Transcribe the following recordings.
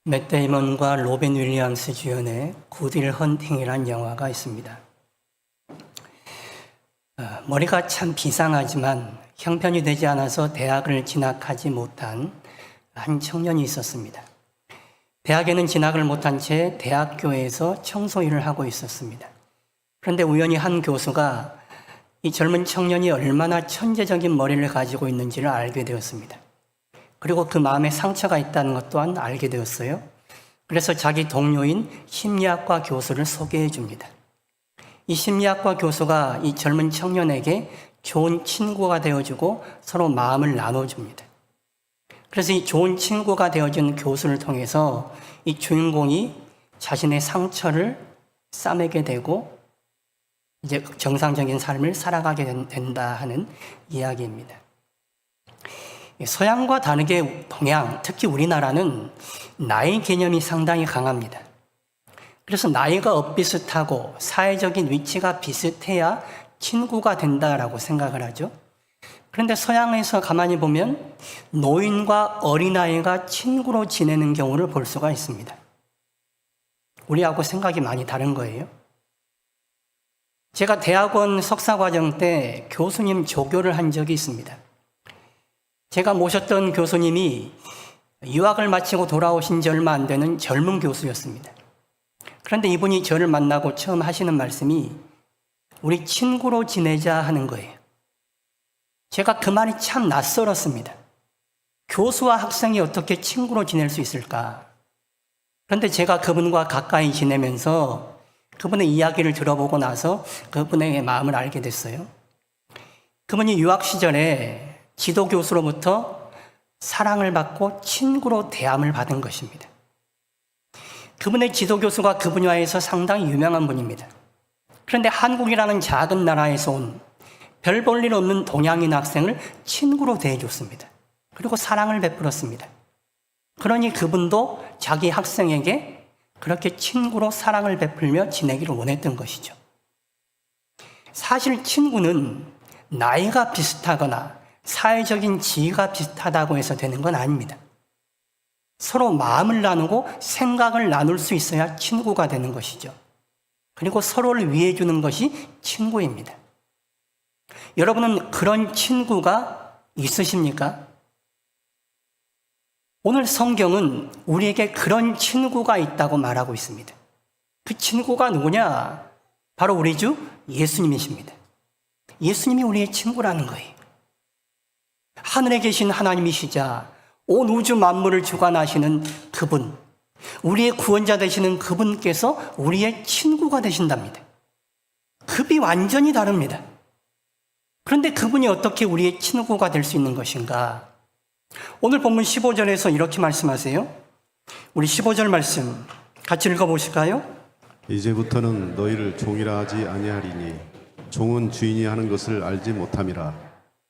맷 데이먼과 로빈 윌리엄스 주연의 굿윌 헌팅이라는 영화가 있습니다. 머리가 참 비상하지만 형편이 되지 않아서 대학을 진학하지 못한 한 청년이 있었습니다. 대학에는 진학을 못한 채 대학교에서 청소 일을 하고 있었습니다. 그런데 우연히 한 교수가 이 젊은 청년이 얼마나 천재적인 머리를 가지고 있는지를 알게 되었습니다. 그리고 그 마음에 상처가 있다는 것 또한 알게 되었어요. 그래서 자기 동료인 심리학과 교수를 소개해 줍니다. 이 심리학과 교수가 이 젊은 청년에게 좋은 친구가 되어주고 서로 마음을 나눠줍니다. 그래서 이 좋은 친구가 되어준 교수를 통해서 이 주인공이 자신의 상처를 싸매게 되고 이제 정상적인 삶을 살아가게 된다 하는 이야기입니다. 서양과 다르게 동양, 특히 우리나라는 나이 개념이 상당히 강합니다. 그래서 나이가 엇비슷하고 사회적인 위치가 비슷해야 친구가 된다라고 생각을 하죠. 그런데 서양에서 가만히 보면 노인과 어린아이가 친구로 지내는 경우를 볼 수가 있습니다. 우리하고 생각이 많이 다른 거예요. 제가 대학원 석사과정 때 교수님 조교를 한 적이 있습니다. 제가 모셨던 교수님이 유학을 마치고 돌아오신 지 얼마 안 되는 젊은 교수였습니다. 그런데 이분이 저를 만나고 처음 하시는 말씀이 우리 친구로 지내자 하는 거예요. 제가 그 말이 참 낯설었습니다. 교수와 학생이 어떻게 친구로 지낼 수 있을까? 그런데 제가 그분과 가까이 지내면서 그분의 이야기를 들어보고 나서 그분의 마음을 알게 됐어요. 그분이 유학 시절에 지도 교수로부터 사랑을 받고 친구로 대함을 받은 것입니다. 그분의 지도 교수가 그 분야에서 상당히 유명한 분입니다. 그런데 한국이라는 작은 나라에서 온 별 볼 일 없는 동양인 학생을 친구로 대해줬습니다. 그리고 사랑을 베풀었습니다. 그러니 그분도 자기 학생에게 그렇게 친구로 사랑을 베풀며 지내기를 원했던 것이죠. 사실 친구는 나이가 비슷하거나 사회적인 지위가 비슷하다고 해서 되는 건 아닙니다. 서로 마음을 나누고 생각을 나눌 수 있어야 친구가 되는 것이죠. 그리고 서로를 위해 주는 것이 친구입니다. 여러분은 그런 친구가 있으십니까? 오늘 성경은 우리에게 그런 친구가 있다고 말하고 있습니다. 그 친구가 누구냐? 바로 우리 주 예수님이십니다. 예수님이 우리의 친구라는 거예요. 하늘에 계신 하나님이시자 온 우주 만물을 주관하시는 그분, 우리의 구원자 되시는 그분께서 우리의 친구가 되신답니다. 급이 완전히 다릅니다. 그런데 그분이 어떻게 우리의 친구가 될 수 있는 것인가? 오늘 본문 15절에서 이렇게 말씀하세요. 우리 15절 말씀 같이 읽어보실까요? 이제부터는 너희를 종이라 하지 아니하리니 종은 주인이 하는 것을 알지 못함이라.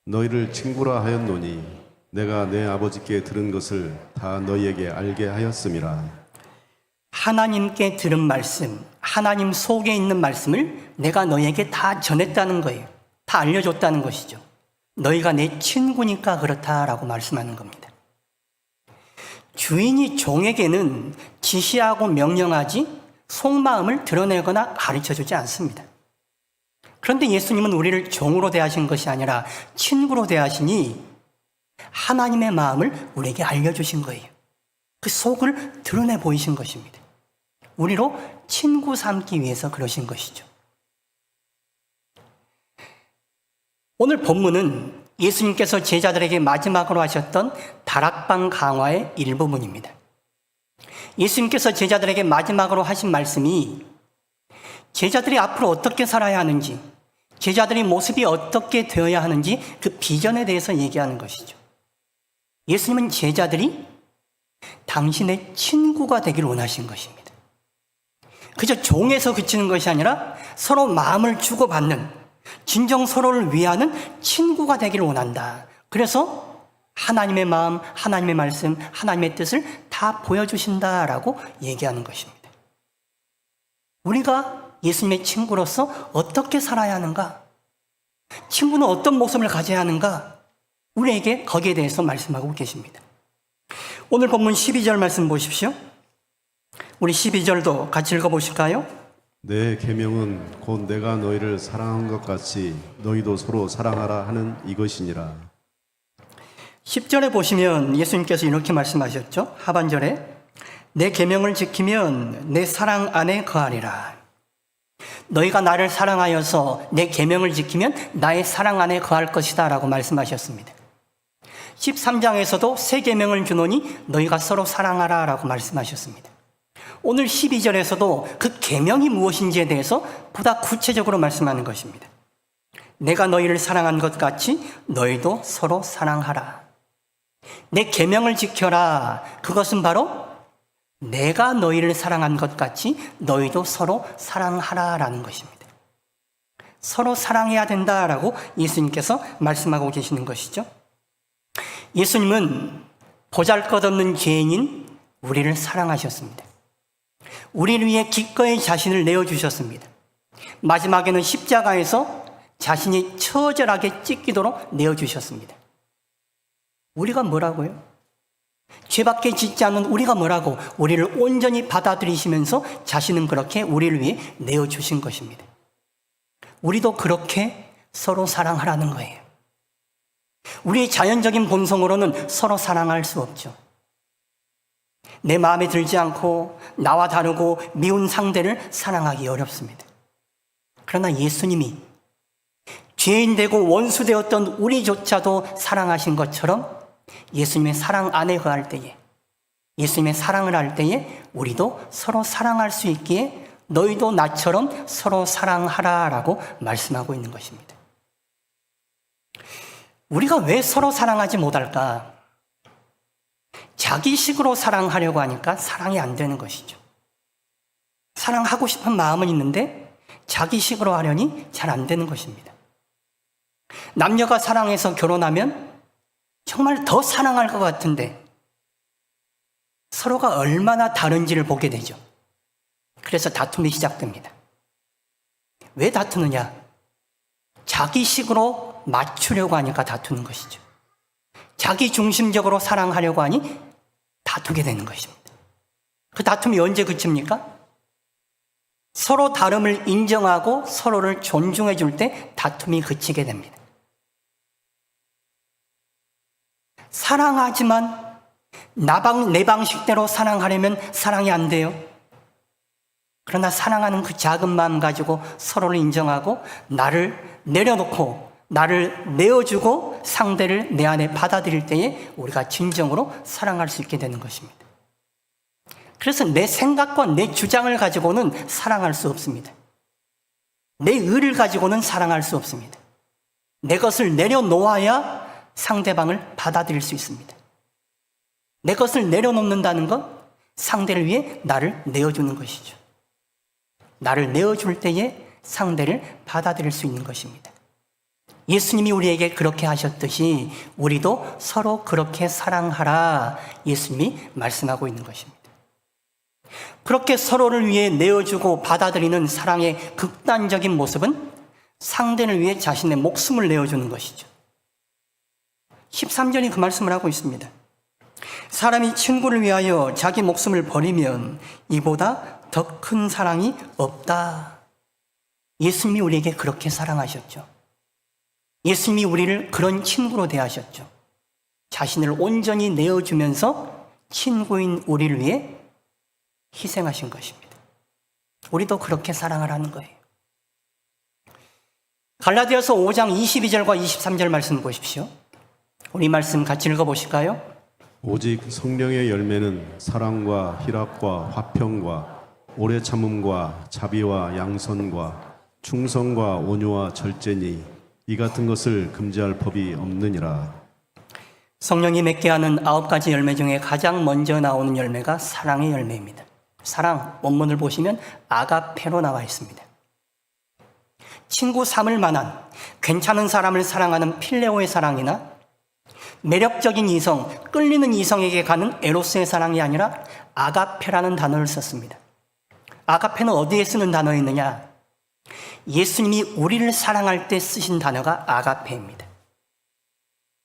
너희를 친구라 하였노니 내가 내 아버지께 들은 것을 다 너희에게 알게 하였음이라. 하나님께 들은 말씀, 하나님 속에 있는 말씀을 내가 너희에게 다 전했다는 거예요. 다 알려줬다는 것이죠. 너희가 내 친구니까 그렇다라고 말씀하는 겁니다. 주인이 종에게는 지시하고 명령하지 속마음을 드러내거나 가르쳐주지 않습니다. 그런데 예수님은 우리를 종으로 대하신 것이 아니라 친구로 대하시니 하나님의 마음을 우리에게 알려주신 거예요. 그 속을 드러내 보이신 것입니다. 우리로 친구 삼기 위해서 그러신 것이죠. 오늘 본문은 예수님께서 제자들에게 마지막으로 하셨던 다락방 강화의 일부분입니다. 예수님께서 제자들에게 마지막으로 하신 말씀이 제자들이 앞으로 어떻게 살아야 하는지, 제자들의 모습이 어떻게 되어야 하는지 그 비전에 대해서 얘기하는 것이죠. 예수님은 제자들이 당신의 친구가 되기를 원하신 것입니다. 그저 종에서 그치는 것이 아니라 서로 마음을 주고받는, 진정 서로를 위하는 친구가 되기를 원한다. 그래서 하나님의 마음, 하나님의 말씀, 하나님의 뜻을 다 보여주신다라고 얘기하는 것입니다. 우리가 예수님의 친구로서 어떻게 살아야 하는가? 친구는 어떤 모습을 가져야 하는가? 우리에게 거기에 대해서 말씀하고 계십니다. 오늘 본문 12절 말씀 보십시오. 우리 12절도 같이 읽어보실까요? 내 계명은 곧 내가 너희를 사랑한 것 같이 너희도 서로 사랑하라 하는 이것이니라. 10절에 보시면 예수님께서 이렇게 말씀하셨죠. 하반절에 내 계명을 지키면 내 사랑 안에 거하리라. 너희가 나를 사랑하여서 내 계명을 지키면 나의 사랑 안에 거할 것이다 라고 말씀하셨습니다. 13장에서도 새 계명을 주노니 너희가 서로 사랑하라 라고 말씀하셨습니다. 오늘 12절에서도 그 계명이 무엇인지에 대해서 보다 구체적으로 말씀하는 것입니다. 내가 너희를 사랑한 것 같이 너희도 서로 사랑하라. 내 계명을 지켜라. 그것은 바로 내가 너희를 사랑한 것 같이 너희도 서로 사랑하라라는 것입니다. 서로 사랑해야 된다라고 예수님께서 말씀하고 계시는 것이죠. 예수님은 보잘것없는 죄인인 우리를 사랑하셨습니다. 우리를 위해 기꺼이 자신을 내어주셨습니다. 마지막에는 십자가에서 자신이 처절하게 찢기도록 내어주셨습니다. 우리가 뭐라고요? 죄밖에 짓지 않는 우리가 뭐라고? 우리를 온전히 받아들이시면서 자신은 그렇게 우리를 위해 내어주신 것입니다. 우리도 그렇게 서로 사랑하라는 거예요. 우리의 자연적인 본성으로는 서로 사랑할 수 없죠. 내 마음에 들지 않고 나와 다르고 미운 상대를 사랑하기 어렵습니다. 그러나 예수님이 죄인 되고 원수 되었던 우리조차도 사랑하신 것처럼 예수님의 사랑 안에 거할 때에, 예수님의 사랑을 할 때에 우리도 서로 사랑할 수 있기에 너희도 나처럼 서로 사랑하라라고 말씀하고 있는 것입니다. 우리가 왜 서로 사랑하지 못할까? 자기식으로 사랑하려고 하니까 사랑이 안 되는 것이죠. 사랑하고 싶은 마음은 있는데 자기식으로 하려니 잘 안 되는 것입니다. 남녀가 사랑해서 결혼하면 정말 더 사랑할 것 같은데 서로가 얼마나 다른지를 보게 되죠. 그래서 다툼이 시작됩니다. 왜 다투느냐? 자기식으로 맞추려고 하니까 다투는 것이죠. 자기 중심적으로 사랑하려고 하니 다투게 되는 것입니다. 그 다툼이 언제 그칩니까? 서로 다름을 인정하고 서로를 존중해 줄 때 다툼이 그치게 됩니다. 사랑하지만 내 방식대로 사랑하려면 사랑이 안 돼요. 그러나 사랑하는 그 작은 마음 가지고 서로를 인정하고 나를 내려놓고 나를 내어주고 상대를 내 안에 받아들일 때에 우리가 진정으로 사랑할 수 있게 되는 것입니다. 그래서 내 생각과 내 주장을 가지고는 사랑할 수 없습니다. 내 의를 가지고는 사랑할 수 없습니다. 내 것을 내려놓아야 상대방을 받아들일 수 있습니다. 내 것을 내려놓는다는 것, 상대를 위해 나를 내어주는 것이죠. 나를 내어줄 때에 상대를 받아들일 수 있는 것입니다. 예수님이 우리에게 그렇게 하셨듯이 우리도 서로 그렇게 사랑하라 예수님이 말씀하고 있는 것입니다. 그렇게 서로를 위해 내어주고 받아들이는 사랑의 극단적인 모습은 상대를 위해 자신의 목숨을 내어주는 것이죠. 13절이 그 말씀을 하고 있습니다. 사람이 친구를 위하여 자기 목숨을 버리면 이보다 더 큰 사랑이 없다. 예수님이 우리에게 그렇게 사랑하셨죠. 예수님이 우리를 그런 친구로 대하셨죠. 자신을 온전히 내어주면서 친구인 우리를 위해 희생하신 것입니다. 우리도 그렇게 사랑하라는 거예요. 갈라디아서 5장 22절과 23절 말씀 보십시오. 우리 말씀 같이 읽어보실까요? 오직 성령의 열매는 사랑과 희락과 화평과 오래 참음과 자비와 양선과 충성과 온유와 절제니 이 같은 것을 금지할 법이 없느니라. 성령이 맺게 하는 9가지 열매 중에 가장 먼저 나오는 열매가 사랑의 열매입니다. 사랑, 원문을 보시면 아가페로 나와 있습니다. 친구 삼을 만한 괜찮은 사람을 사랑하는 필레오의 사랑이나 매력적인 이성, 끌리는 이성에게 가는 에로스의 사랑이 아니라 아가페라는 단어를 썼습니다. 아가페는 어디에 쓰는 단어였느냐? 예수님이 우리를 사랑할 때 쓰신 단어가 아가페입니다.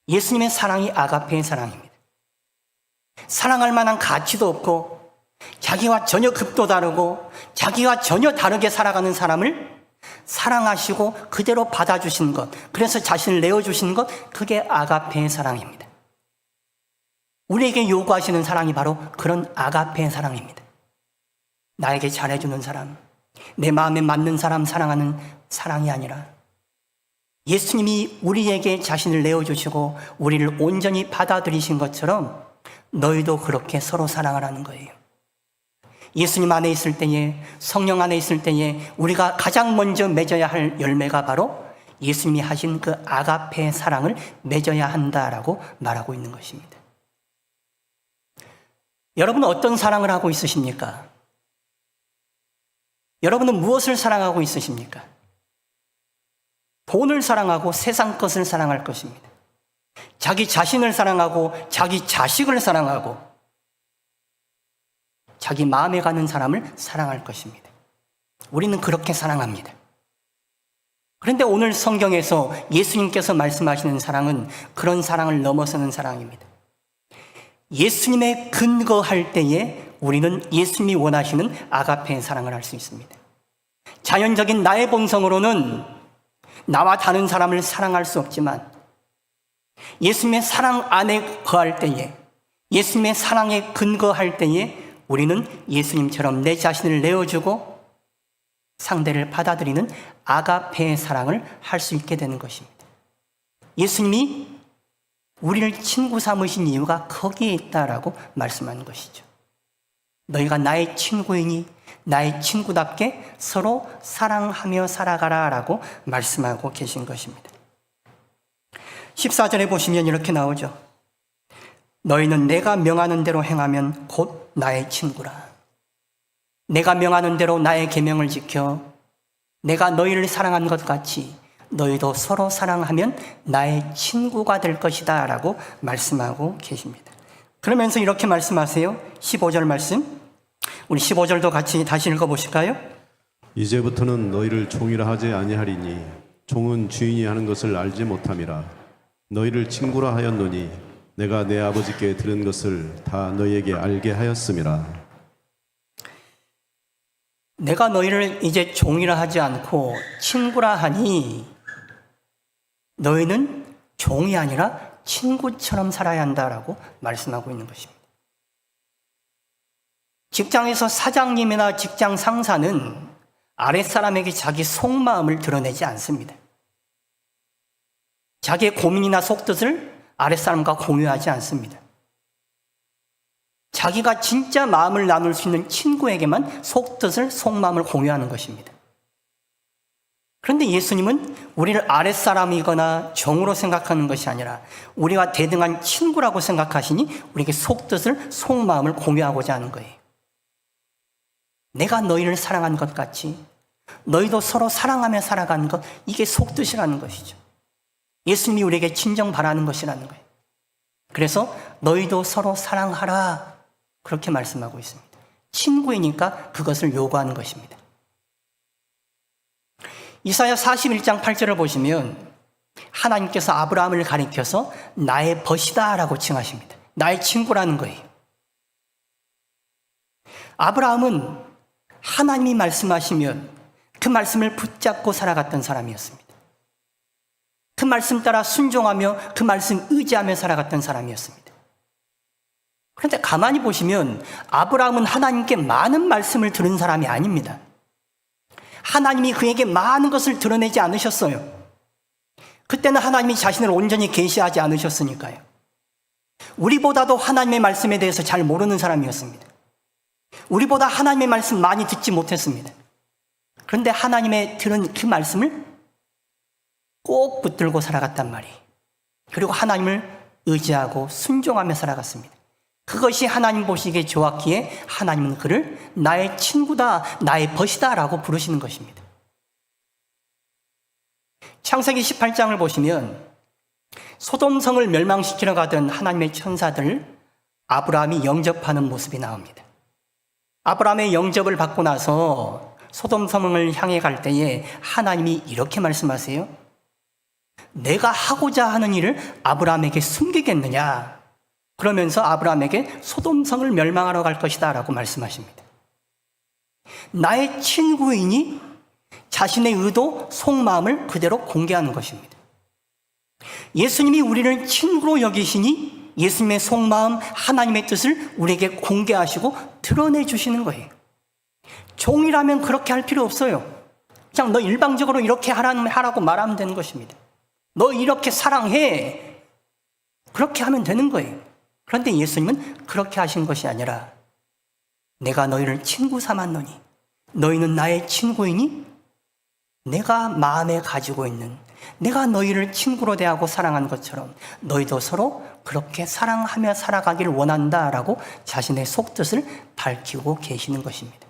예수님의 사랑이 아가페의 사랑입니다. 사랑할 만한 가치도 없고 자기와 전혀 급도 다르고 자기와 전혀 다르게 살아가는 사람을 사랑하시고 그대로 받아주신 것, 그래서 자신을 내어주신 것, 그게 아가페의 사랑입니다. 우리에게 요구하시는 사랑이 바로 그런 아가페의 사랑입니다. 나에게 잘해주는 사람, 내 마음에 맞는 사람 사랑하는 사랑이 아니라 예수님이 우리에게 자신을 내어주시고 우리를 온전히 받아들이신 것처럼 너희도 그렇게 서로 사랑하라는 거예요. 예수님 안에 있을 때에, 성령 안에 있을 때에 우리가 가장 먼저 맺어야 할 열매가 바로 예수님이 하신 그 아가페의 사랑을 맺어야 한다라고 말하고 있는 것입니다. 여러분은 어떤 사랑을 하고 있으십니까? 여러분은 무엇을 사랑하고 있으십니까? 돈을 사랑하고 세상 것을 사랑할 것입니다. 자기 자신을 사랑하고 자기 자식을 사랑하고 자기 마음에 가는 사람을 사랑할 것입니다. 우리는 그렇게 사랑합니다. 그런데 오늘 성경에서 예수님께서 말씀하시는 사랑은 그런 사랑을 넘어서는 사랑입니다. 예수님에 근거할 때에 우리는 예수님이 원하시는 아가페의 사랑을 할 수 있습니다. 자연적인 나의 본성으로는 나와 다른 사람을 사랑할 수 없지만 예수님의 사랑 안에 거할 때에, 예수님의 사랑에 근거할 때에 우리는 예수님처럼 내 자신을 내어주고 상대를 받아들이는 아가페의 사랑을 할 수 있게 되는 것입니다. 예수님이 우리를 친구 삼으신 이유가 거기에 있다라고 말씀하는 것이죠. 너희가 나의 친구이니 나의 친구답게 서로 사랑하며 살아가라라고 말씀하고 계신 것입니다. 14절에 보시면 이렇게 나오죠. 너희는 내가 명하는 대로 행하면 곧 나의 친구라. 내가 명하는 대로 나의 계명을 지켜 내가 너희를 사랑한 것 같이 너희도 서로 사랑하면 나의 친구가 될 것이다 라고 말씀하고 계십니다. 그러면서 이렇게 말씀하세요. 15절 말씀, 우리 15절도 같이 다시 읽어보실까요? 이제부터는 너희를 종이라 하지 아니하리니 종은 주인이 하는 것을 알지 못함이라. 너희를 친구라 하였노니 내가 내 아버지께 들은 것을 다 너희에게 알게 하였음이라. 내가 너희를 이제 종이라 하지 않고 친구라 하니 너희는 종이 아니라 친구처럼 살아야 한다라고 말씀하고 있는 것입니다. 직장에서 사장님이나 직장 상사는 아랫사람에게 자기 속마음을 드러내지 않습니다. 자기의 고민이나 속뜻을 아랫사람과 공유하지 않습니다. 자기가 진짜 마음을 나눌 수 있는 친구에게만 속뜻을, 속마음을 공유하는 것입니다. 그런데 예수님은 우리를 아랫사람이거나 종으로 생각하는 것이 아니라 우리와 대등한 친구라고 생각하시니 우리에게 속뜻을, 속마음을 공유하고자 하는 거예요. 내가 너희를 사랑한 것 같이 너희도 서로 사랑하며 살아가는 것, 이게 속뜻이라는 것이죠. 예수님이 우리에게 진정 바라는 것이라는 거예요. 그래서 너희도 서로 사랑하라, 그렇게 말씀하고 있습니다. 친구이니까 그것을 요구하는 것입니다. 이사야 41장 8절을 보시면 하나님께서 아브라함을 가리켜서 나의 벗이다 라고 칭하십니다. 나의 친구라는 거예요. 아브라함은 하나님이 말씀하시면 그 말씀을 붙잡고 살아갔던 사람이었습니다. 그 말씀 따라 순종하며 그 말씀 의지하며 살아갔던 사람이었습니다. 그런데 가만히 보시면 아브라함은 하나님께 많은 말씀을 들은 사람이 아닙니다. 하나님이 그에게 많은 것을 드러내지 않으셨어요. 그때는 하나님이 자신을 온전히 계시하지 않으셨으니까요. 우리보다도 하나님의 말씀에 대해서 잘 모르는 사람이었습니다. 우리보다 하나님의 말씀 많이 듣지 못했습니다. 그런데 하나님의 들은 그 말씀을 꼭 붙들고 살아갔단 말이에요. 그리고 하나님을 의지하고 순종하며 살아갔습니다. 그것이 하나님 보시기에 좋았기에 하나님은 그를 나의 친구다, 나의 벗이다 라고 부르시는 것입니다. 창세기 18장을 보시면 소돔성을 멸망시키러 가던 하나님의 천사들을 아브라함이 영접하는 모습이 나옵니다. 아브라함의 영접을 받고 나서 소돔성을 향해 갈 때에 하나님이 이렇게 말씀하세요. 내가 하고자 하는 일을 아브라함에게 숨기겠느냐? 그러면서 아브라함에게 소돔성을 멸망하러 갈 것이다 라고 말씀하십니다. 나의 친구이니 자신의 의도, 속마음을 그대로 공개하는 것입니다. 예수님이 우리를 친구로 여기시니 예수님의 속마음, 하나님의 뜻을 우리에게 공개하시고 드러내 주시는 거예요. 종이라면 그렇게 할 필요 없어요. 그냥 너 일방적으로 이렇게 하라고 말하면 되는 것입니다. 너 이렇게 사랑해. 그렇게 하면 되는 거예요. 그런데 예수님은 그렇게 하신 것이 아니라 내가 너희를 친구 삼았노니 너희는 나의 친구이니 내가 마음에 가지고 있는, 내가 너희를 친구로 대하고 사랑한 것처럼 너희도 서로 그렇게 사랑하며 살아가길 원한다라고 자신의 속뜻을 밝히고 계시는 것입니다.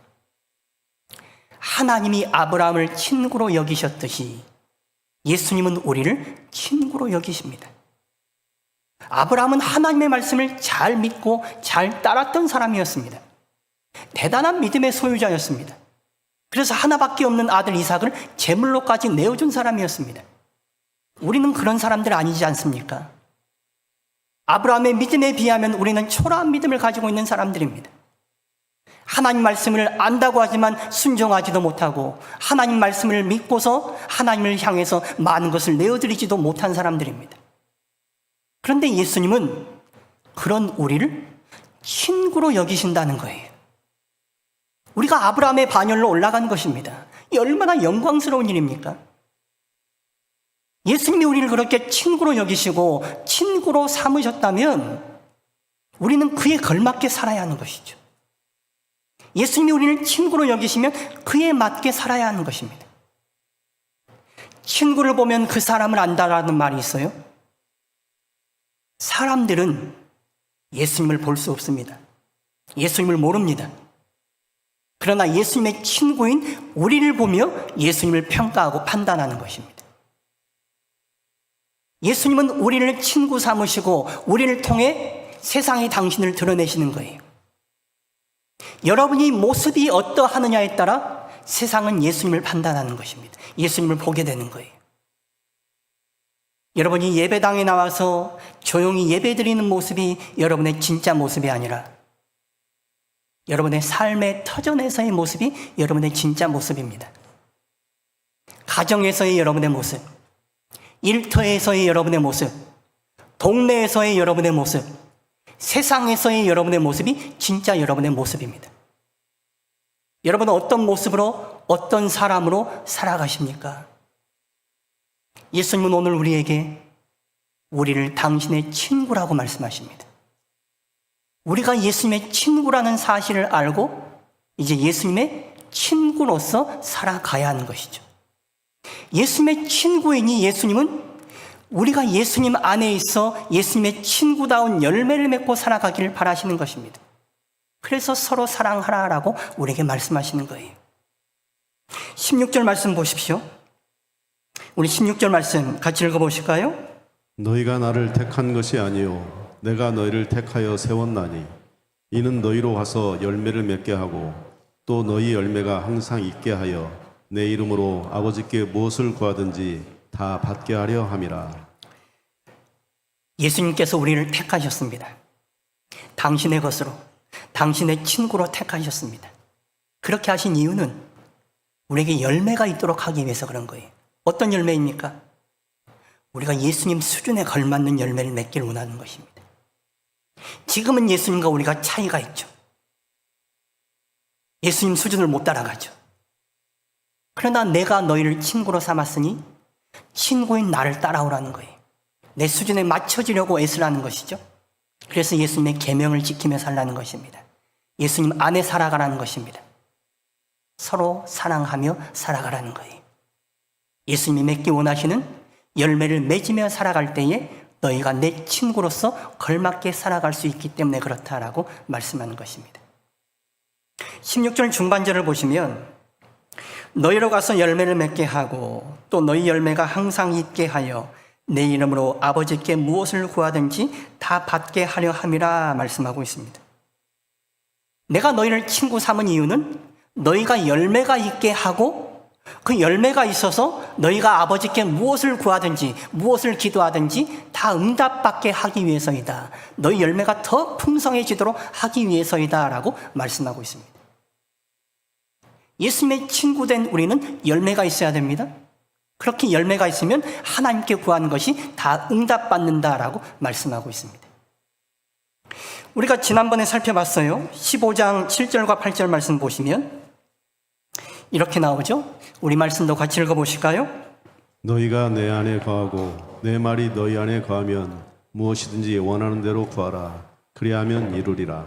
하나님이 아브라함을 친구로 여기셨듯이 예수님은 우리를 친구로 여기십니다. 아브라함은 하나님의 말씀을 잘 믿고 잘 따랐던 사람이었습니다. 대단한 믿음의 소유자였습니다. 그래서 하나밖에 없는 아들 이삭을 제물로까지 내어준 사람이었습니다. 우리는 그런 사람들 아니지 않습니까? 아브라함의 믿음에 비하면 우리는 초라한 믿음을 가지고 있는 사람들입니다. 하나님 말씀을 안다고 하지만 순종하지도 못하고 하나님 말씀을 믿고서 하나님을 향해서 많은 것을 내어드리지도 못한 사람들입니다. 그런데 예수님은 그런 우리를 친구로 여기신다는 거예요. 우리가 아브라함의 반열로 올라간 것입니다. 이 얼마나 영광스러운 일입니까? 예수님이 우리를 그렇게 친구로 여기시고 친구로 삼으셨다면 우리는 그에 걸맞게 살아야 하는 것이죠. 예수님이 우리를 친구로 여기시면 그에 맞게 살아야 하는 것입니다. 친구를 보면 그 사람을 안다라는 말이 있어요. 사람들은 예수님을 볼 수 없습니다. 예수님을 모릅니다. 그러나 예수님의 친구인 우리를 보며 예수님을 평가하고 판단하는 것입니다. 예수님은 우리를 친구 삼으시고 우리를 통해 세상에 당신을 드러내시는 거예요. 여러분이 모습이 어떠하느냐에 따라 세상은 예수님을 판단하는 것입니다. 예수님을 보게 되는 거예요. 여러분이 예배당에 나와서 조용히 예배드리는 모습이 여러분의 진짜 모습이 아니라 여러분의 삶의 터전에서의 모습이 여러분의 진짜 모습입니다. 가정에서의 여러분의 모습, 일터에서의 여러분의 모습, 동네에서의 여러분의 모습, 세상에서의 여러분의 모습이 진짜 여러분의 모습입니다. 여러분은 어떤 모습으로, 어떤 사람으로 살아가십니까? 예수님은 오늘 우리에게 우리를 당신의 친구라고 말씀하십니다. 우리가 예수님의 친구라는 사실을 알고 이제 예수님의 친구로서 살아가야 하는 것이죠. 예수님의 친구이니 예수님은 우리가 예수님 안에 있어 예수님의 친구다운 열매를 맺고 살아가기를 바라시는 것입니다. 그래서 서로 사랑하라라고 우리에게 말씀하시는 거예요. 16절 말씀 보십시오. 우리 16절 말씀 같이 읽어보실까요? 너희가 나를 택한 것이 아니요 내가 너희를 택하여 세웠나니 이는 너희로 와서 열매를 맺게 하고 또 너희 열매가 항상 있게 하여 내 이름으로 아버지께 무엇을 구하든지 다 받게 하려 함이라. 예수님께서 우리를 택하셨습니다. 당신의 것으로, 당신의 친구로 택하셨습니다. 그렇게 하신 이유는 우리에게 열매가 있도록 하기 위해서 그런 거예요. 어떤 열매입니까? 우리가 예수님 수준에 걸맞는 열매를 맺기를 원하는 것입니다. 지금은 예수님과 우리가 차이가 있죠. 예수님 수준을 못 따라가죠. 그러나 내가 너희를 친구로 삼았으니 친구인 나를 따라오라는 거예요. 내 수준에 맞춰지려고 애쓰라는 것이죠. 그래서 예수님의 계명을 지키며 살라는 것입니다. 예수님 안에 살아가라는 것입니다. 서로 사랑하며 살아가라는 거예요. 예수님이 맺기 원하시는 열매를 맺으며 살아갈 때에 너희가 내 친구로서 걸맞게 살아갈 수 있기 때문에 그렇다라고 말씀하는 것입니다. 16절 중반절을 보시면 너희로 가서 열매를 맺게 하고 또 너희 열매가 항상 있게 하여 내 이름으로 아버지께 무엇을 구하든지 다 받게 하려 함이라 말씀하고 있습니다. 내가 너희를 친구 삼은 이유는 너희가 열매가 있게 하고 그 열매가 있어서 너희가 아버지께 무엇을 구하든지 무엇을 기도하든지 다 응답받게 하기 위해서이다. 너희 열매가 더 풍성해지도록 하기 위해서이다 라고 말씀하고 있습니다. 예수님의 친구된 우리는 열매가 있어야 됩니다. 그렇게 열매가 있으면 하나님께 구하는 것이 다 응답받는다라고 말씀하고 있습니다. 우리가 지난번에 살펴봤어요. 15장 7절과 8절 말씀 보시면 이렇게 나오죠. 우리 말씀도 같이 읽어보실까요? 너희가 내 안에 거하고 내 말이 너희 안에 거하면 무엇이든지 원하는 대로 구하라. 그리하면 이루리라.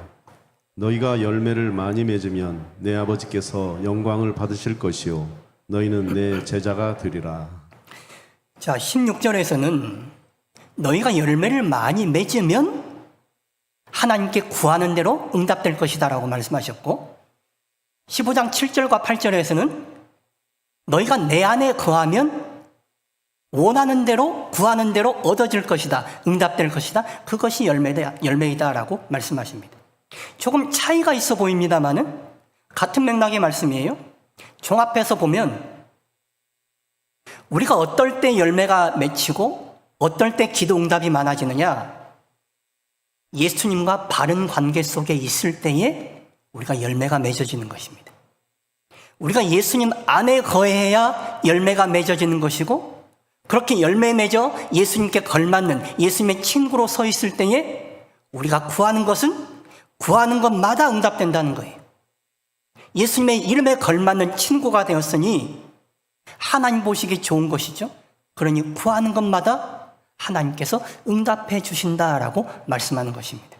너희가 열매를 많이 맺으면 내 아버지께서 영광을 받으실 것이요 너희는 내 제자가 되리라. 자, 16절에서는 너희가 열매를 많이 맺으면 하나님께 구하는 대로 응답될 것이다 라고 말씀하셨고, 15장 7절과 8절에서는 너희가 내 안에 거하면 원하는 대로 구하는 대로 얻어질 것이다, 응답될 것이다, 그것이 열매이다 라고 말씀하십니다. 조금 차이가 있어 보입니다마는 같은 맥락의 말씀이에요. 종합해서 보면 우리가 어떨 때 열매가 맺히고 어떨 때 기도 응답이 많아지느냐, 예수님과 바른 관계 속에 있을 때에 우리가 열매가 맺어지는 것입니다. 우리가 예수님 안에 거해야 열매가 맺어지는 것이고, 그렇게 열매 맺어 예수님께 걸맞는 예수님의 친구로 서 있을 때에 우리가 구하는 것은 구하는 것마다 응답된다는 거예요. 예수님의 이름에 걸맞는 친구가 되었으니 하나님 보시기 좋은 것이죠. 그러니 구하는 것마다 하나님께서 응답해 주신다라고 말씀하는 것입니다.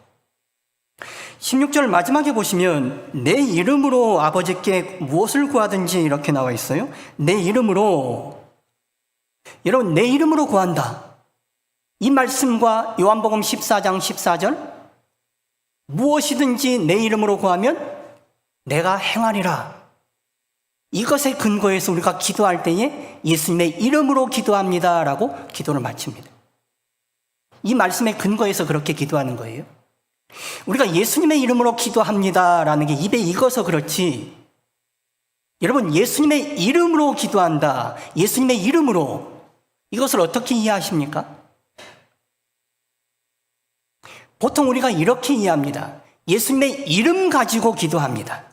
16절 마지막에 보시면 내 이름으로 아버지께 무엇을 구하든지 이렇게 나와 있어요. 내 이름으로, 여러분 내 이름으로 구한다. 이 말씀과 요한복음 14장 14절 무엇이든지 내 이름으로 구하면 내가 행하리라. 이것에 근거해서 우리가 기도할 때에 예수님의 이름으로 기도합니다 라고 기도를 마칩니다. 이 말씀에 근거해서 그렇게 기도하는 거예요. 우리가 예수님의 이름으로 기도합니다 라는 게 입에 익어서 그렇지, 여러분 예수님의 이름으로 기도한다, 예수님의 이름으로, 이것을 어떻게 이해하십니까? 보통 우리가 이렇게 이해합니다. 예수님의 이름 가지고 기도합니다.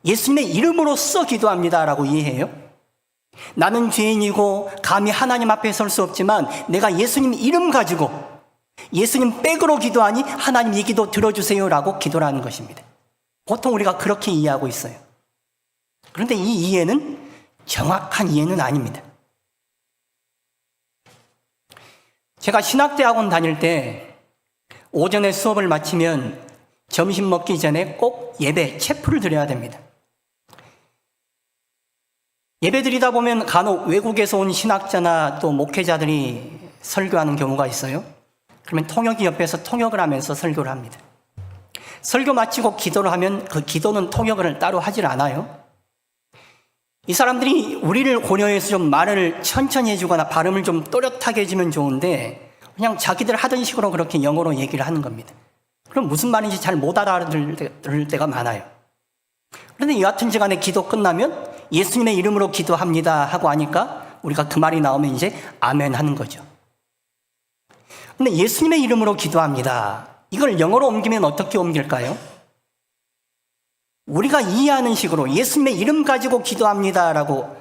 예수님의 이름으로써 기도합니다 라고 이해해요. 나는 죄인이고 감히 하나님 앞에 설 수 없지만 내가 예수님 이름 가지고 예수님 백으로 기도하니 하나님 이 기도 들어주세요 라고 기도를 하는 것입니다. 보통 우리가 그렇게 이해하고 있어요. 그런데 이 이해는 정확한 이해는 아닙니다. 제가 신학대학원 다닐 때 오전에 수업을 마치면 점심 먹기 전에 꼭 예배, 체프를 드려야 됩니다. 예배 드리다 보면 간혹 외국에서 온 신학자나 또 목회자들이 설교하는 경우가 있어요. 그러면 통역이 옆에서 통역을 하면서 설교를 합니다. 설교 마치고 기도를 하면 그 기도는 통역을 따로 하질 않아요. 이 사람들이 우리를 고려해서 좀 말을 천천히 해주거나 발음을 좀 또렷하게 해주면 좋은데 그냥 자기들 하던 식으로 그렇게 영어로 얘기를 하는 겁니다. 그럼 무슨 말인지 잘 못 알아들을 때가 많아요. 그런데 여하튼 간에 기도 끝나면 예수님의 이름으로 기도합니다 하고 하니까 우리가 그 말이 나오면 이제 아멘 하는 거죠. 근데 예수님의 이름으로 기도합니다, 이걸 영어로 옮기면 어떻게 옮길까요? 우리가 이해하는 식으로 예수님의 이름 가지고 기도합니다 라고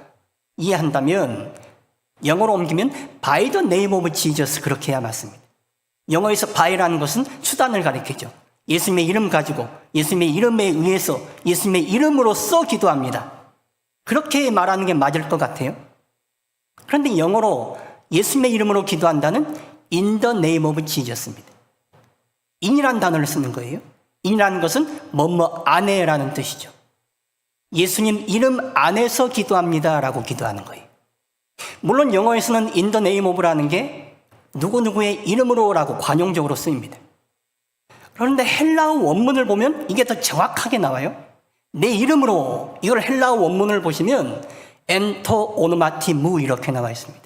이해한다면 영어로 옮기면 by the name of Jesus, 그렇게 해야 맞습니다. 영어에서 by라는 것은 수단을 가리키죠. 예수님의 이름 가지고 예수님의 이름에 의해서 예수님의 이름으로써 기도합니다, 그렇게 말하는 게 맞을 것 같아요. 그런데 영어로 예수님의 이름으로 기도한다는 in the name of Jesus입니다. in이라는 단어를 쓰는 거예요. in이라는 것은 뭐뭐 안에라는 뜻이죠. 예수님 이름 안에서 기도합니다 라고 기도하는 거예요. 물론 영어에서는 in the name of라는 게 누구누구의 이름으로 라고 관용적으로 쓰입니다. 그런데 헬라어 원문을 보면 이게 더 정확하게 나와요. 내 이름으로, 이걸 헬라어 원문을 보시면 엔토 오노마티 무 이렇게 나와 있습니다.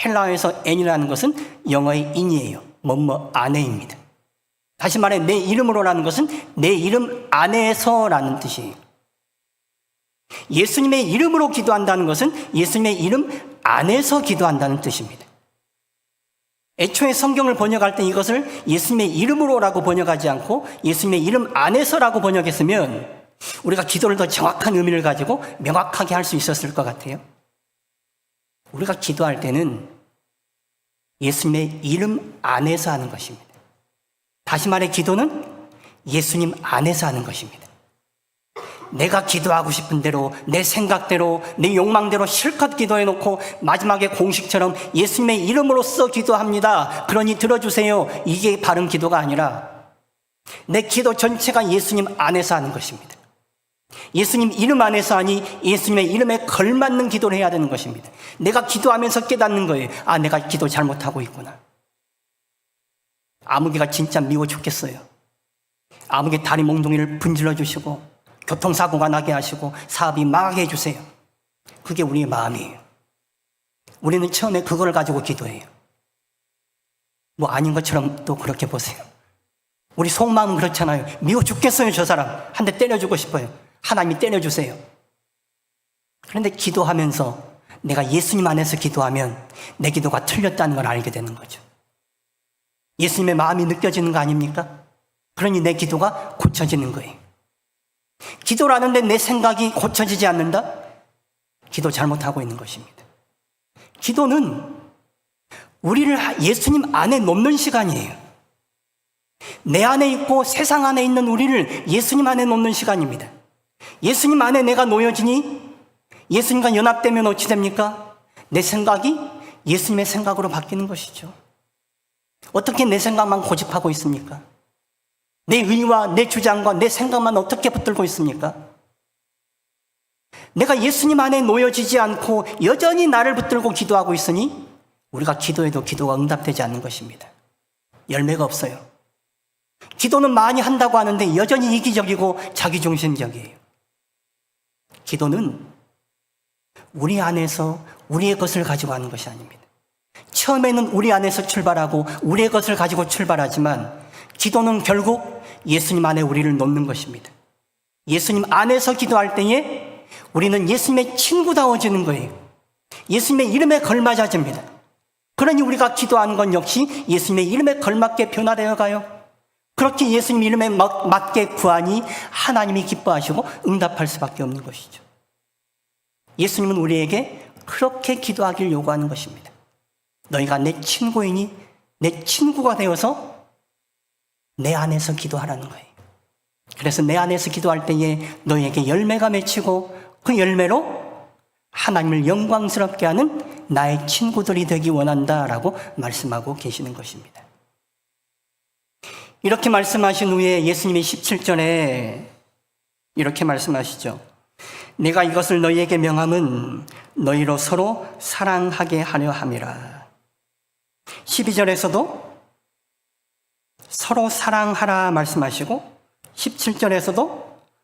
헬라어에서 n이라는 것은 영어의 in이에요. 뭐뭐 안에입니다. 다시 말해 내 이름으로라는 것은 내 이름 안에서라는 뜻이에요. 예수님의 이름으로 기도한다는 것은 예수님의 이름 안에서 기도한다는 뜻입니다. 애초에 성경을 번역할 때 이것을 예수님의 이름으로라고 번역하지 않고 예수님의 이름 안에서라고 번역했으면 우리가 기도를 더 정확한 의미를 가지고 명확하게 할 수 있었을 것 같아요. 우리가 기도할 때는 예수님의 이름 안에서 하는 것입니다. 다시 말해 기도는 예수님 안에서 하는 것입니다. 내가 기도하고 싶은 대로, 내 생각대로, 내 욕망대로 실컷 기도해놓고 마지막에 공식처럼 예수님의 이름으로써 기도합니다. 그러니 들어주세요. 이게 바른 기도가 아니라 내 기도 전체가 예수님 안에서 하는 것입니다. 예수님 이름 안에서 하니 예수님의 이름에 걸맞는 기도를 해야 되는 것입니다. 내가 기도하면서 깨닫는 거예요. 아, 내가 기도 잘못하고 있구나. 아무개가 진짜 미워 죽겠어요. 아무개 다리 몽둥이를 분질러 주시고 교통사고가 나게 하시고 사업이 망하게 해주세요. 그게 우리의 마음이에요. 우리는 처음에 그걸 가지고 기도해요. 뭐 아닌 것처럼 또 그렇게 보세요. 우리 속마음은 그렇잖아요. 미워 죽겠어요. 저 사람 한 대 때려주고 싶어요. 하나님이 때려주세요. 그런데 기도하면서 내가 예수님 안에서 기도하면 내 기도가 틀렸다는 걸 알게 되는 거죠. 예수님의 마음이 느껴지는 거 아닙니까? 그러니 내 기도가 고쳐지는 거예요. 기도를 하는데 내 생각이 고쳐지지 않는다? 기도 잘못하고 있는 것입니다. 기도는 우리를 예수님 안에 놓는 시간이에요. 내 안에 있고 세상 안에 있는 우리를 예수님 안에 놓는 시간입니다. 예수님 안에 내가 놓여지니 예수님과 연합되면 어찌 됩니까? 내 생각이 예수님의 생각으로 바뀌는 것이죠. 어떻게 내 생각만 고집하고 있습니까? 내 의와 내 주장과 내 생각만 어떻게 붙들고 있습니까? 내가 예수님 안에 놓여지지 않고 여전히 나를 붙들고 기도하고 있으니 우리가 기도해도 기도가 응답되지 않는 것입니다. 열매가 없어요. 기도는 많이 한다고 하는데 여전히 이기적이고 자기중심적이에요. 기도는 우리 안에서 우리의 것을 가지고 하는 것이 아닙니다. 처음에는 우리 안에서 출발하고 우리의 것을 가지고 출발하지만 기도는 결국 예수님 안에 우리를 놓는 것입니다. 예수님 안에서 기도할 때에 우리는 예수님의 친구다워지는 거예요. 예수님의 이름에 걸맞아집니다. 그러니 우리가 기도하는 건 역시 예수님의 이름에 걸맞게 변화되어 가요. 그렇게 예수님 이름에 맞게 구하니 하나님이 기뻐하시고 응답할 수밖에 없는 것이죠. 예수님은 우리에게 그렇게 기도하길 요구하는 것입니다. 너희가 내 친구이니 내 친구가 되어서 내 안에서 기도하라는 거예요. 그래서 내 안에서 기도할 때에 너희에게 열매가 맺히고 그 열매로 하나님을 영광스럽게 하는 나의 친구들이 되기 원한다라고 말씀하고 계시는 것입니다. 이렇게 말씀하신 후에 예수님이 17절에 이렇게 말씀하시죠. 내가 이것을 너희에게 명함은 너희로 서로 사랑하게 하려 함이라. 12절에서도 서로 사랑하라 말씀하시고 17절에서도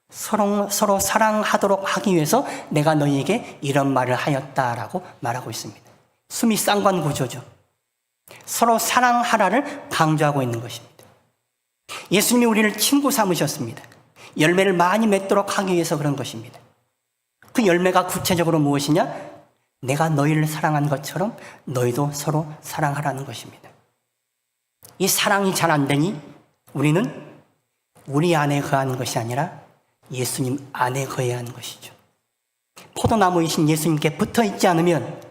서로 사랑하도록 하기 위해서 내가 너희에게 이런 말을 하였다라고 말하고 있습니다. 숨이 쌍관 구조죠. 서로 사랑하라를 강조하고 있는 것입니다. 예수님이 우리를 친구 삼으셨습니다. 열매를 많이 맺도록 하기 위해서 그런 것입니다. 그 열매가 구체적으로 무엇이냐? 내가 너희를 사랑한 것처럼 너희도 서로 사랑하라는 것입니다. 이 사랑이 잘 안 되니 우리는 우리 안에 거하는 것이 아니라 예수님 안에 거해야 하는 것이죠. 포도나무이신 예수님께 붙어 있지 않으면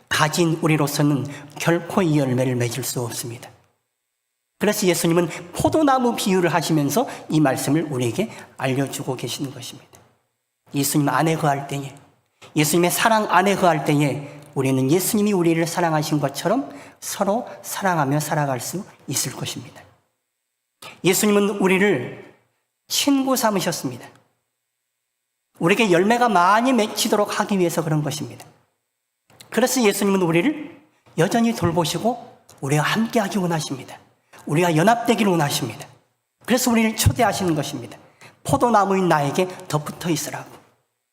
가진 우리로서는 결코 이 열매를 맺을 수 없습니다. 그래서 예수님은 포도나무 비유를 하시면서 이 말씀을 우리에게 알려주고 계시는 것입니다. 예수님 안에 거할 때에, 예수님의 사랑 안에 거할 때에 우리는 예수님이 우리를 사랑하신 것처럼 서로 사랑하며 살아갈 수 있을 것입니다. 예수님은 우리를 친구 삼으셨습니다. 우리에게 열매가 많이 맺히도록 하기 위해서 그런 것입니다. 그래서 예수님은 우리를 여전히 돌보시고 우리와 함께하기 원하십니다. 우리가 연합되기를 원하십니다. 그래서 우리를 초대하시는 것입니다. 포도나무인 나에게 더 붙어 있으라고,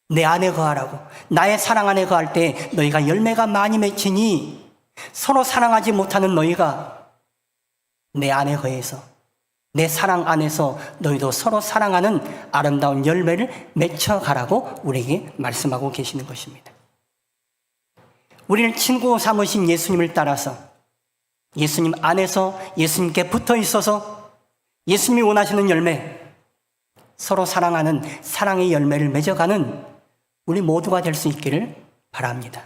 내 안에 거하라고, 나의 사랑 안에 거할 때 너희가 열매가 많이 맺히니 서로 사랑하지 못하는 너희가 내 안에 거해서 내 사랑 안에서 너희도 서로 사랑하는 아름다운 열매를 맺혀가라고 우리에게 말씀하고 계시는 것입니다. 우리를 친구 삼으신 예수님을 따라서 예수님 안에서 예수님께 붙어 있어서 예수님이 원하시는 열매, 서로 사랑하는 사랑의 열매를 맺어가는 우리 모두가 될 수 있기를 바랍니다.